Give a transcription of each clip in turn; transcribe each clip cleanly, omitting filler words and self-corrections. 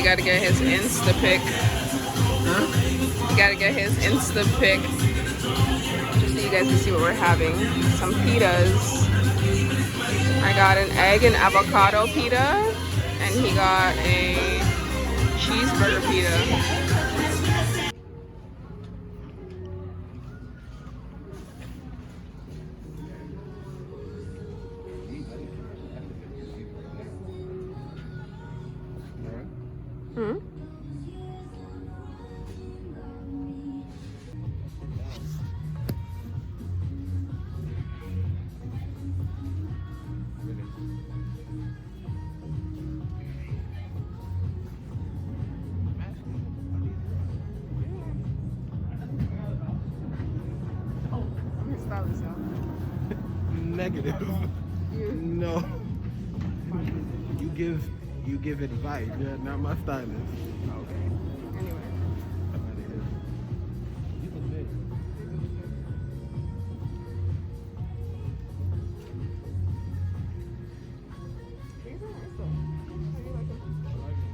You gotta get his Insta pic. Huh? You gotta get his Insta pic. Just so you guys can see what we're having. Some pitas. I got an egg and avocado pita. And he got a cheeseburger pita. Hmm? Negative. You. No. You give advice. You're not my stylist. Okay. Anyway. I'm out of here. You look big. These are nice though. How do you like them? I like it.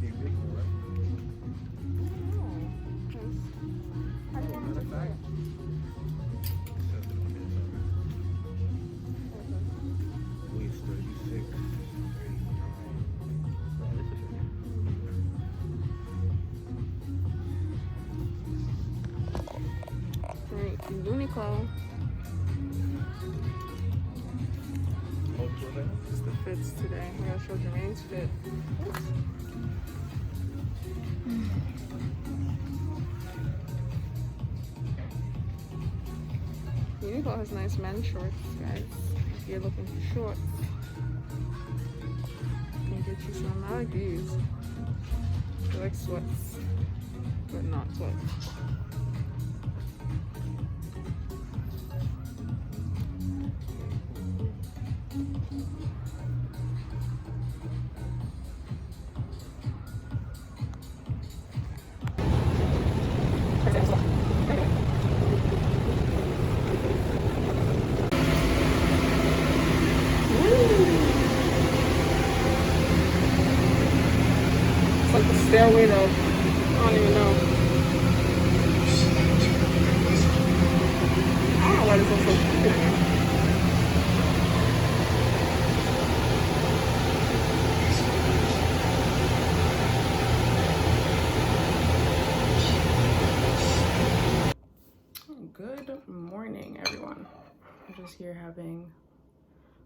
They're big, right? No. 'Cause how do you want Matter them of to fact, fit? Waist 36. Right, Uniqlo. It's the fits today. I gotta show Jermaine's fit. Oops. Uniqlo has nice men's shorts, guys. If you're looking for shorts, can get you some. I like these. They're like sweats, but not sweats. It's like the stairway though. I don't even know. I don't know why this looks so stupid. Good morning, everyone. I'm just here having,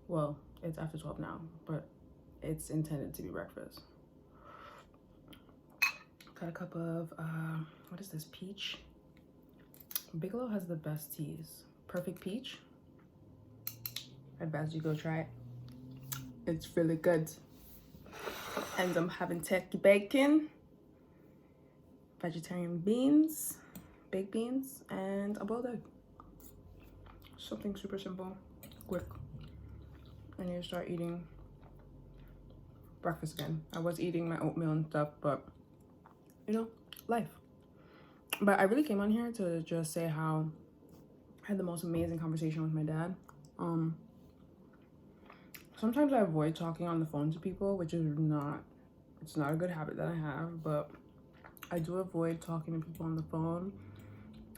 well, it's after 12 now, but it's intended to be breakfast. Got a cup of, what is this, peach? Bigelow has the best teas. Perfect Peach. I advise you go try it. It's really good. And I'm having turkey bacon, vegetarian beans, baked beans, and a boiled egg. Something super simple, quick. I need to start eating breakfast again. I was eating my oatmeal and stuff, but you know, life. But I really came on here to just say how I had the most amazing conversation with my dad. Sometimes I avoid talking on the phone to people, which is it's not a good habit that I have, but I do avoid talking to people on the phone,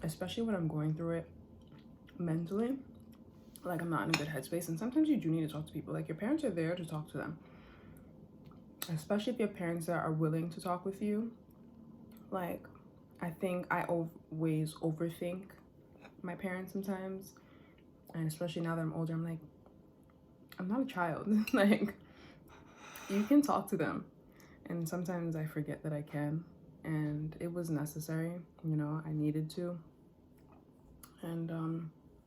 especially when I'm going through it mentally. Like I'm not in a good headspace, and sometimes you do need to talk to people. Like your parents are there to talk to them, especially if you have parents that are willing to talk with you. Like I think I always overthink my parents sometimes, and especially now that I'm older, I'm like, I'm not a child. Like you can talk to them, and sometimes I forget that I can, and it was necessary, you know, I needed to. And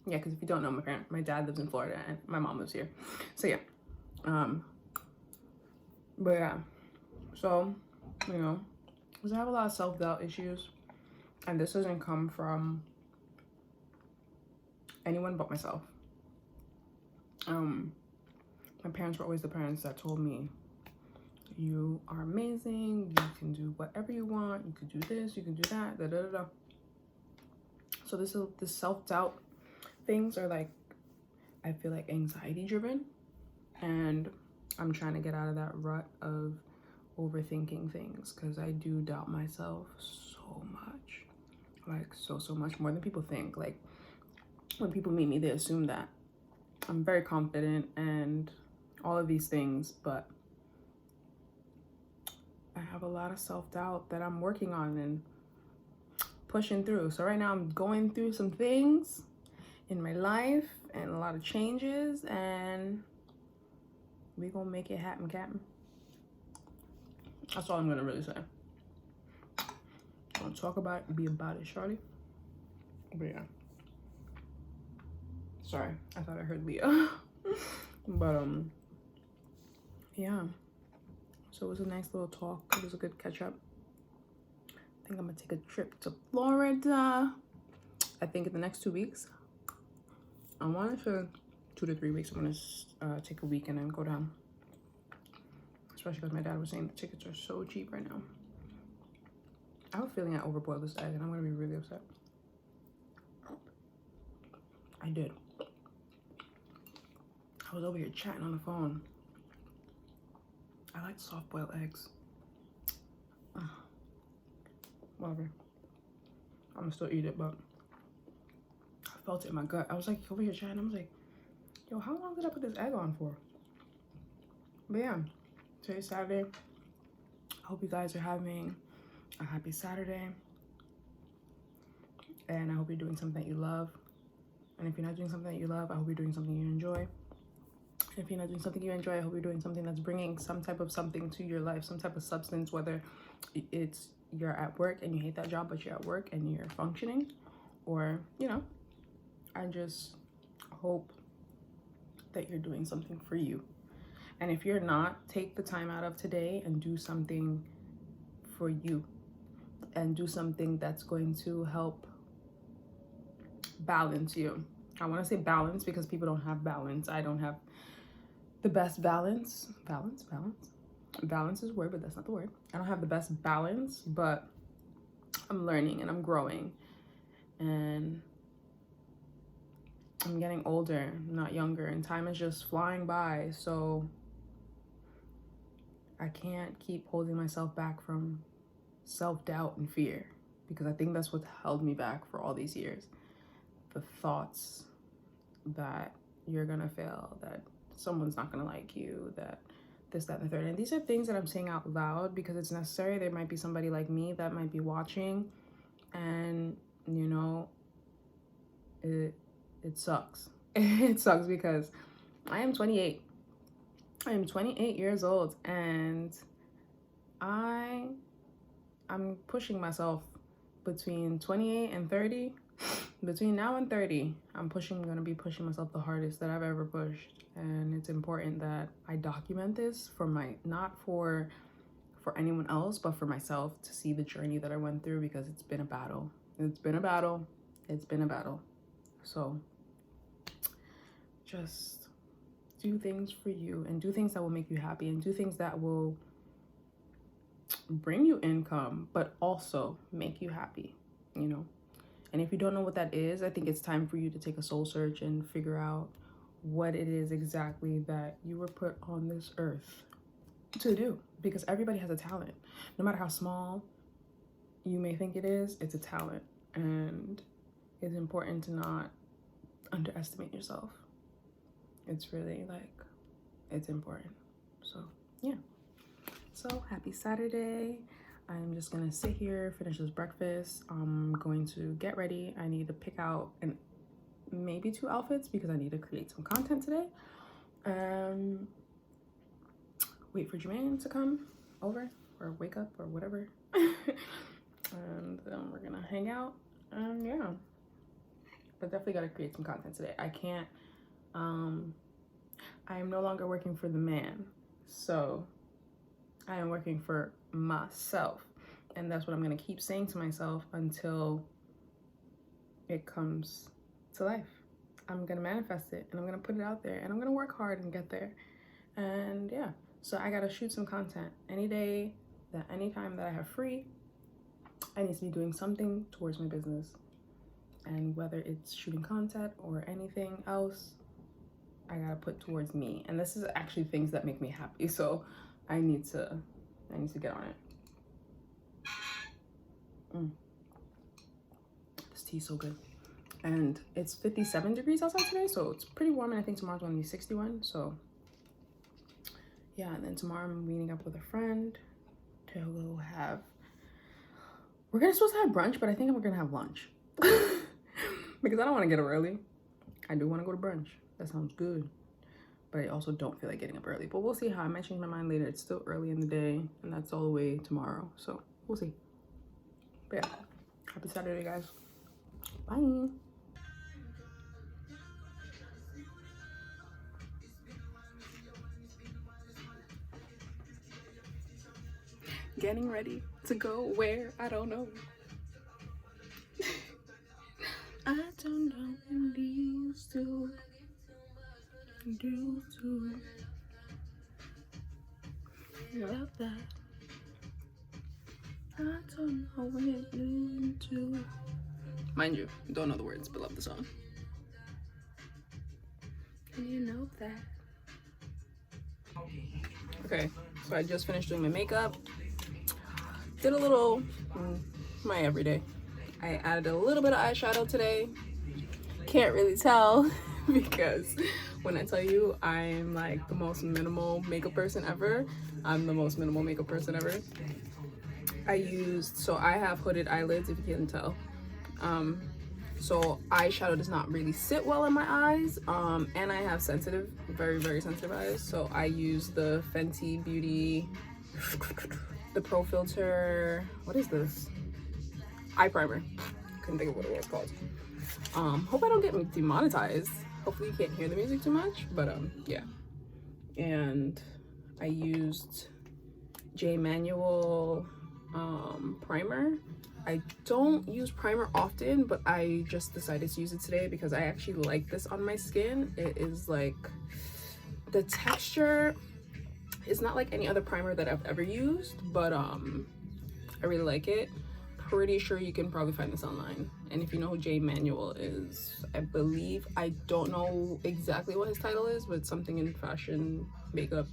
yeah, because if you don't know, my dad lives in Florida and my mom lives here, so yeah. But yeah, so you know, because I have a lot of self-doubt issues, and this doesn't come from anyone but myself. My parents were always the parents that told me, you are amazing, you can do whatever you want, you could do this, you can do that, da da da da. So this self-doubt things are like, I feel like anxiety driven, and I'm trying to get out of that rut of overthinking things, because I do doubt myself so much. Like so much more than people think. Like when people meet me, they assume that I'm very confident and all of these things, but I have a lot of self-doubt that I'm working on and pushing through. So right now I'm going through some things in my life and a lot of changes, and we gonna make it happen, Captain. That's all I'm gonna really say. Don't talk about it, be about it, Charlie. But yeah. Sorry, I thought I heard Leah. But yeah. So it was a nice little talk. It was a good catch up. I think I'm gonna take a trip to Florida. I think in the next 2 weeks. I wanted to 2 to 3 weeks. I'm gonna take a weekend and go down. Especially because my dad was saying the tickets are so cheap right now. I have a feeling I overboiled this egg and I'm gonna be really upset. I did. I was over here chatting on the phone. I like soft boiled eggs. Whatever. I'm gonna still eat it, but I felt it in my gut. I was like over here chatting. I was like, yo, how long did I put this egg on for? But yeah, today's Saturday. I hope you guys are having a happy Saturday. And I hope you're doing something that you love. And if you're not doing something that you love, I hope you're doing something you enjoy. If you're not doing something you enjoy, I hope you're doing something that's bringing some type of something to your life, some type of substance, whether it's you're at work and you hate that job, but you're at work and you're functioning, or, you know, I just hope that you're doing something for you. And if you're not, take the time out of today and do something for you, and do something that's going to help balance you. I want to say balance because people don't have balance. I don't have the best balance. Balance is a word, but that's not the word. I don't have the best balance, but I'm learning and I'm growing. And I'm getting older, not younger, and time is just flying by. So I can't keep holding myself back from self-doubt and fear, because I think that's what held me back for all these years. The thoughts that you're gonna fail, that someone's not gonna like you, that this, that, and the third. And these are things that I'm saying out loud because it's necessary. There might be somebody like me that might be watching, and you know, it sucks. It sucks because I am 28. I am 28 years old, and I'm pushing myself between 28 and 30. Between now and 30, I'm gonna be pushing myself the hardest that I've ever pushed. And it's important that I document this for not for anyone else, but for myself, to see the journey that I went through, because it's been a battle. It's been a battle. It's been a battle. So just do things for you, and do things that will make you happy, and do things that will bring you income, but also make you happy, you know? And if you don't know what that is, I think it's time for you to take a soul search and figure out what it is exactly that you were put on this earth to do. Because everybody has a talent. No matter how small you may think it is, it's a talent. And it's important to not underestimate yourself. It's really it's important. So yeah. So happy Saturday. I'm just gonna sit here, finish this breakfast. I'm going to get ready. I need to pick out maybe 2 outfits because I need to create some content today. Wait for Jermaine to come over or wake up or whatever. And then we're gonna hang out. Yeah, but definitely gotta create some content today. I can't, I am no longer working for the man. So I am working for myself, and that's what I'm gonna keep saying to myself until it comes to life. I'm gonna manifest it, and I'm gonna put it out there, and I'm gonna work hard and get there. And yeah, so I gotta shoot some content anytime that I have free. I need to be doing something towards my business, and whether it's shooting content or anything else, I gotta put towards me. And this is actually things that make me happy, so I need to I need to get on it. This tea is so good. And it's 57 degrees outside today, so it's pretty warm, and I think tomorrow's gonna be 61. So yeah, and then tomorrow I'm meeting up with a friend to go have, we're supposed to have brunch, but I think we're gonna have lunch. Because I don't want to get up early. I do want to go to brunch. That sounds good. But I also don't feel like getting up early. But we'll see how. I might change my mind later. It's still early in the day, and that's all the way tomorrow. So we'll see. But yeah, happy Saturday, guys. Bye. Getting ready to go where? I don't know. I don't know what used to do to love that. I don't know what it do to. Mind you, don't know the words, but love the song. And you know that. Okay, so I just finished doing my makeup. Did a little, my everyday. I added a little bit of eyeshadow today. Can't really tell because when I tell you I'm like the most minimal makeup person ever, I'm the most minimal makeup person ever. So I have hooded eyelids, if you can't tell. So eyeshadow does not really sit well in my eyes, and I have sensitive, very, very sensitive eyes. So I use the Fenty Beauty, the Pro Filter, what is this? Eye primer. Couldn't think of what it was called. Hope I don't get demonetized. Hopefully you can't hear the music too much, but yeah. And I used J. Manuel primer. I don't use primer often, but I just decided to use it today because I actually like this on my skin. It is like, the texture is not like any other primer that I've ever used, but I really like it. Pretty sure you can probably find this online. And if you know who J. Manuel is, I believe, I don't know exactly what his title is, but it's something in fashion, makeup,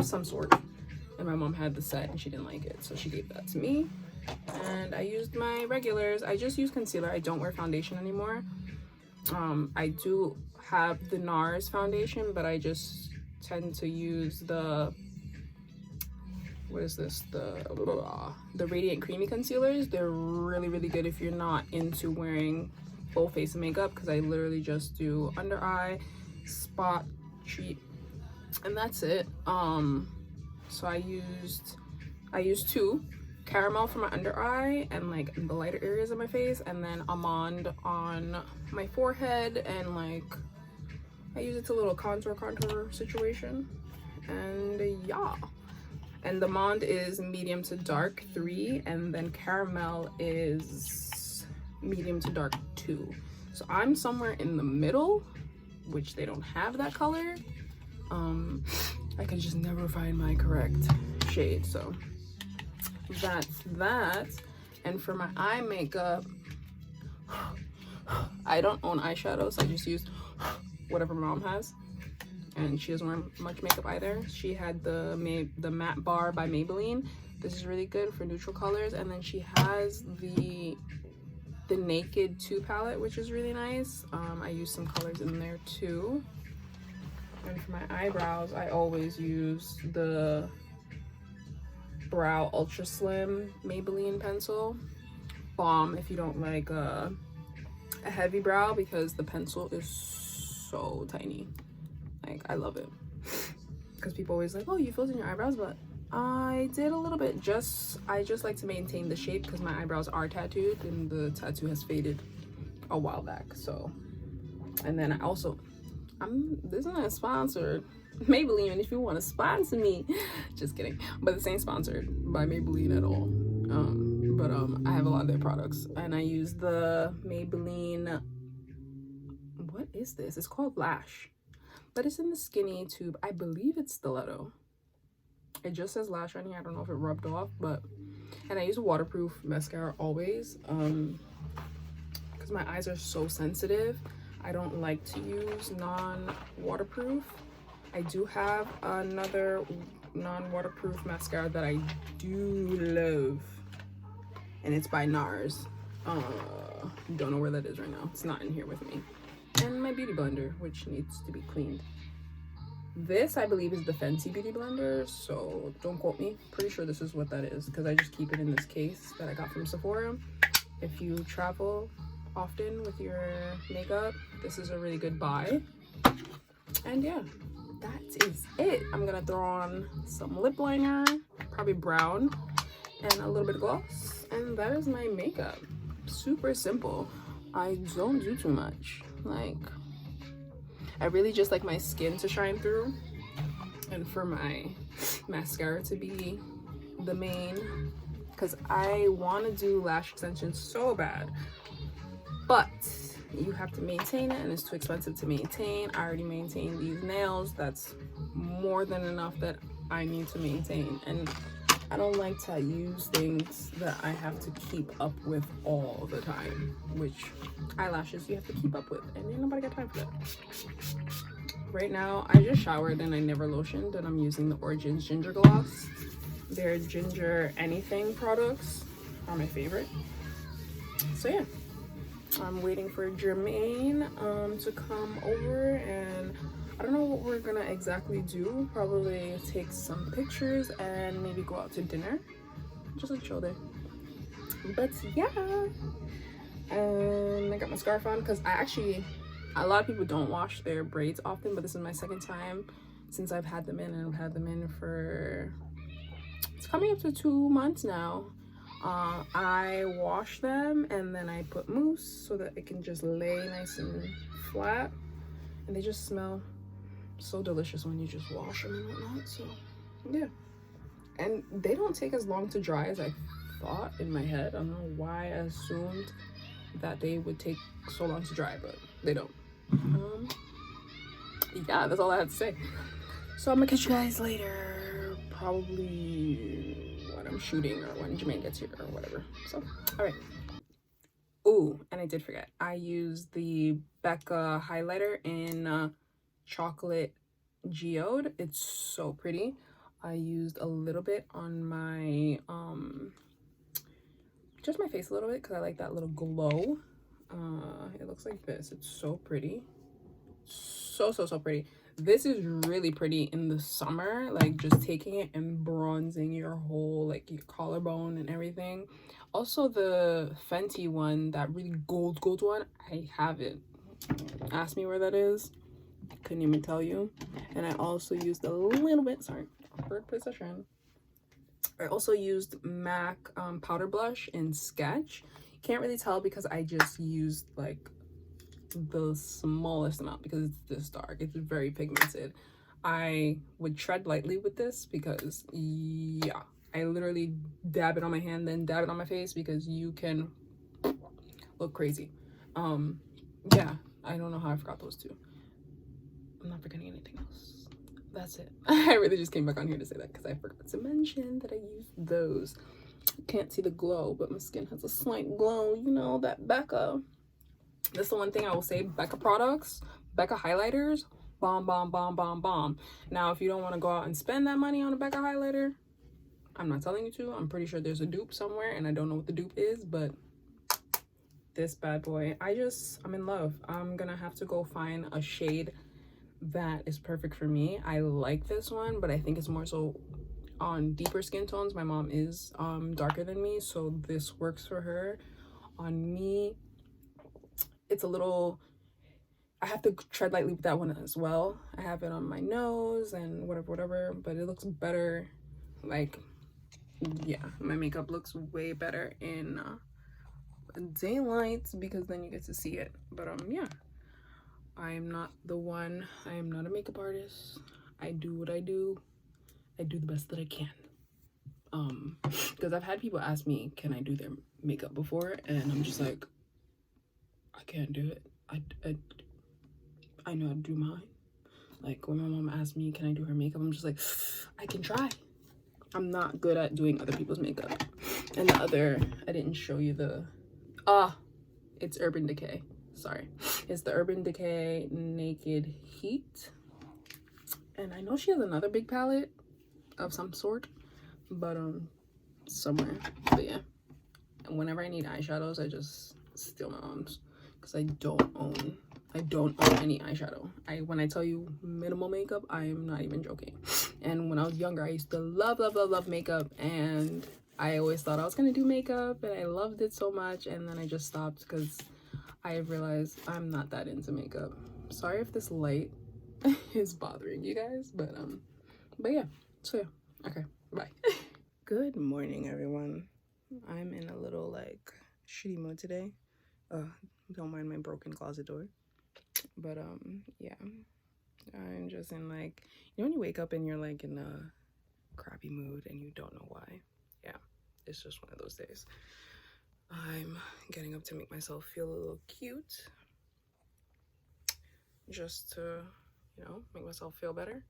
some sort. And my mom had the set and she didn't like it, so she gave that to me. And I used my regulars. I just use concealer. I don't wear foundation anymore. I do have the NARS foundation, but I just tend to use the, what is this, the Radiant Creamy concealers. They're really, really good if you're not into wearing full face of makeup, because I literally just do under eye, spot, cheek, and that's it. So I used two, caramel for my under eye and like the lighter areas of my face, and then almond on my forehead, and like I use it to a little contour situation. And yeah, and the Mond is medium to dark 3, and then caramel is medium to dark 2. So I'm somewhere in the middle, which they don't have that color. I can just never find my correct shade, so that's that. And for my eye makeup, I don't own eyeshadow, so I just use whatever my mom has, and she doesn't wear much makeup either. She had the matte bar by Maybelline. This is really good for neutral colors. And then she has the Naked 2 palette, which is really nice. I use some colors in there too. And for my eyebrows, I always use the Brow Ultra Slim Maybelline pencil. Bomb if you don't like a heavy brow, because the pencil is so tiny. Like, I love it. Because people always like, oh, you filled in your eyebrows, but I did a little bit. I just like to maintain the shape because my eyebrows are tattooed and the tattoo has faded a while back. So, and then I also, this is not sponsored. Maybelline, if you want to sponsor me, just kidding. But this ain't sponsored by Maybelline at all. But I have a lot of their products, and I use the Maybelline, what is this? It's called Lash, but it's in the skinny tube. I believe it's Stiletto. It just says Lash on here. I don't know if it rubbed off, but, and I use a waterproof mascara always, because my eyes are so sensitive. I don't like to use non-waterproof. I do have another non-waterproof mascara that I do love, and it's by NARS. Don't know where that is right now. It's not in here with me. And my beauty blender, which needs to be cleaned. This, I believe, is the Fenty Beauty Blender, so don't quote me. Pretty sure this is what that is, because I just keep it in this case that I got from Sephora. If you travel often with your makeup, this is a really good buy. And yeah, that is it. I'm gonna throw on some lip liner, probably brown, and a little bit of gloss, and that is my makeup. Super simple. I don't do too much. Like, I really just like my skin to shine through, and for my mascara to be the main, because I want to do lash extensions so bad, but you have to maintain it, and it's too expensive to maintain. I already maintain these nails. That's more than enough that I need to maintain, and I don't like to use things that I have to keep up with all the time, which eyelashes you have to keep up with, and ain't nobody got time for that. Right now, I just showered and I never lotioned, and I'm using the Origins Ginger Gloss. Their Ginger Anything products are my favorite. So yeah, I'm waiting for Jermaine to come over, and I don't know what we're gonna exactly do. Probably take some pictures and maybe go out to dinner. Just like chill there. But yeah. I got my scarf on because a lot of people don't wash their braids often, but this is my second time since I've had them in, and I've had them in for, it's coming up to 2 months now. I wash them and then I put mousse so that it can just lay nice and flat, and they just smell so delicious when you just wash them and whatnot. So yeah, and they don't take as long to dry as I thought in my head. I don't know why I assumed that they would take so long to dry, but they don't. Yeah, that's all I had to say. So I'm gonna catch you guys later, probably when I'm shooting or when Jermaine gets here or whatever. So all right. Oh, and I did forget, I used the Becca highlighter in Chocolate Geode. It's so pretty. I used a little bit on my just my face a little bit because I like that little glow. It looks like this. It's so pretty. So pretty. This is really pretty in the summer, like just taking it and bronzing your whole, like your collarbone and everything. Also the Fenty one, that really gold one, I have it. Ask me where that is, couldn't even tell you. And I also used a little bit, sorry, awkward position. I also used MAC powder blush in Sketch. Can't really tell because I just used like the smallest amount because it's this dark. It's very pigmented. I would tread lightly with this because yeah, I literally dab it on my hand, then dab it on my face, because you can look crazy. Yeah, I don't know how I forgot those two. I'm not forgetting anything else. That's it. I really just came back on here to say that because I forgot to mention that I used those. Can't see the glow, but my skin has a slight glow, you know, that Becca. That's the one thing I will say. Becca products, Becca highlighters, bomb. Now if you don't want to go out and spend that money on a Becca highlighter, I'm not telling you to. I'm pretty sure there's a dupe somewhere and I don't know what the dupe is, but this bad boy, I'm in love. I'm gonna have to go find a shade that is perfect for me. I like this one, but I think it's more so on deeper skin tones. My mom is darker than me, so this works for her. On me, it's a little, I have to tread lightly with that one as well. I have it on my nose and whatever, but it looks better. Like, yeah, my makeup looks way better in daylight because then you get to see it. But yeah, I am not the one. I am not a makeup artist. I do what I do. I do the best that I can. Because I've had people ask me, can I do their makeup before? And I'm just like, I can't do it. I know how to do mine. Like when my mom asked me, can I do her makeup? I'm just like, I can try. I'm not good at doing other people's makeup. And the other, I didn't show you the, it's Urban Decay. Sorry. It's the Urban Decay Naked Heat. And I know she has another big palette, of some sort, but somewhere. But yeah, and whenever I need eyeshadows, I just steal my mom's, because I don't own any eyeshadow. When I tell you minimal makeup, I am not even joking. And when I was younger, I used to love makeup, and I always thought I was gonna do makeup, and I loved it so much, and then I just stopped because I realized I'm not that into makeup. Sorry if this light is bothering you guys, but yeah. So yeah, okay, bye. Good morning, everyone. I'm in a little like shitty mood today. Don't mind my broken closet door. But yeah, I'm just in like, you know when you wake up and you're like in a crappy mood and you don't know why? Yeah, it's just one of those days. I'm getting up to make myself feel a little cute, just to, you know, make myself feel better.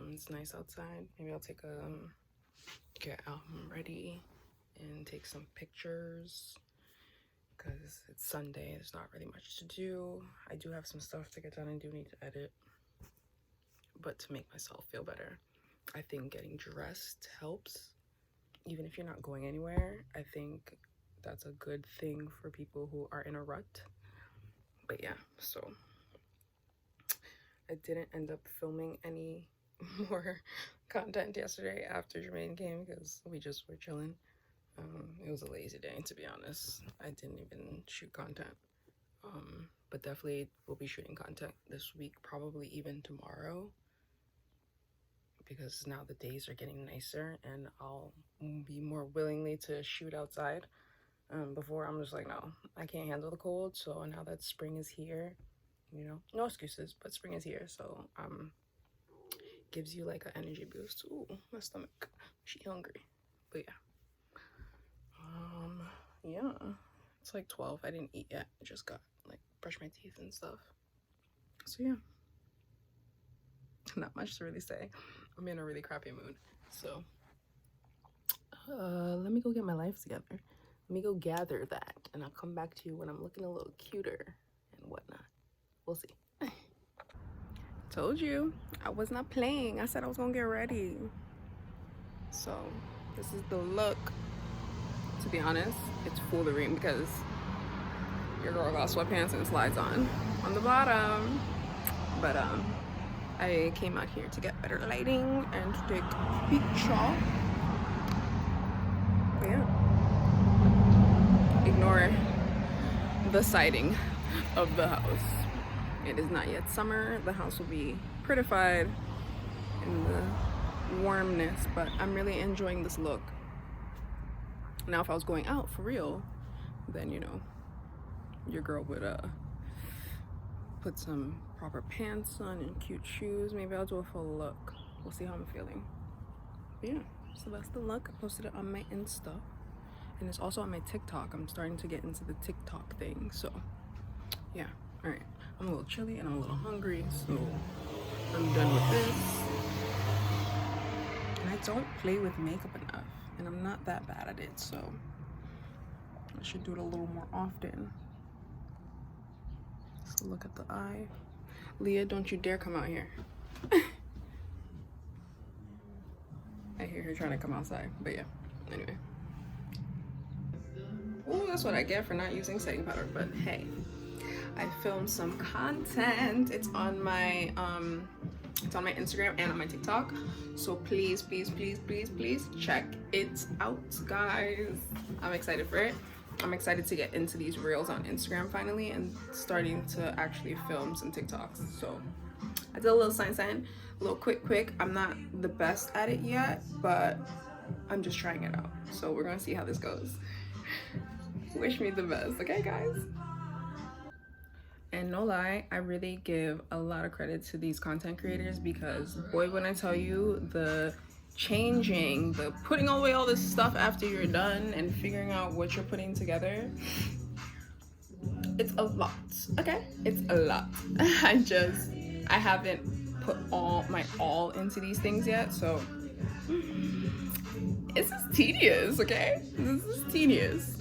It's nice outside. Maybe I'll take a get out ready and take some pictures, because it's Sunday. There's not really much to do. I do have some stuff to get done and do need to edit, but to make myself feel better, I think getting dressed helps. Even if you're not going anywhere, I think that's a good thing for people who are in a rut. But yeah, so I didn't end up filming any more content yesterday after Jermaine came, because we just were chilling. It was a lazy day, to be honest. I didn't even shoot content, but definitely we'll be shooting content this week, probably even tomorrow, because now the days are getting nicer and I'll be more willingly to shoot outside. Before I'm just like, no, I can't handle the cold. So now that spring is here, you know, no excuses, but spring is here, so gives you like an energy boost. Ooh, my stomach, she hungry. But yeah, it's like 12. I didn't eat yet. I just got like brush my teeth and stuff. So yeah, not much to really say. I'm in a really crappy mood, so let me go get my life together. Let me go gather that, and I'll come back to you when I'm looking a little cuter and whatnot. We'll see. Told you I was not playing. I said I was gonna get ready. So this is the look. To be honest, it's foolery because your girl got sweatpants and slides on the bottom. But I came out here to get better lighting and to take a picture. But yeah, ignore the siding of the house. It is not yet summer. The house will be prettified in the warmness, but I'm really enjoying this look. Now, if I was going out for real, then, you know, your girl would put some proper pants on and cute shoes. Maybe I'll do a full look. We'll see how I'm feeling. But yeah, so that's the look. I posted it on my Insta, and it's also on my TikTok. I'm starting to get into the TikTok thing, so yeah. All right, I'm a little chilly and I'm a little hungry, so I'm done with this. And I don't play with makeup enough, and I'm not that bad at it, so I should do it a little more often. So look at the eye. Leah, don't you dare come out here. I hear her trying to come outside, but yeah, anyway. Ooh, that's what I get for not using setting powder, but hey, I filmed some content. It's on my Instagram and on my TikTok, so please check it out, guys. I'm excited for it. I'm excited to get into these reels on Instagram finally and starting to actually film some TikToks. So I did a little sign, a little quick. I'm not the best at it yet, but I'm just trying it out. So we're gonna see how this goes. Wish me the best, okay, guys? And no lie, I really give a lot of credit to these content creators, because boy, when I tell you, the changing, the putting away all this stuff after you're done and figuring out what you're putting together, it's a lot, okay? It's a lot. I haven't put my all into these things yet, so this is tedious, okay? This is tedious.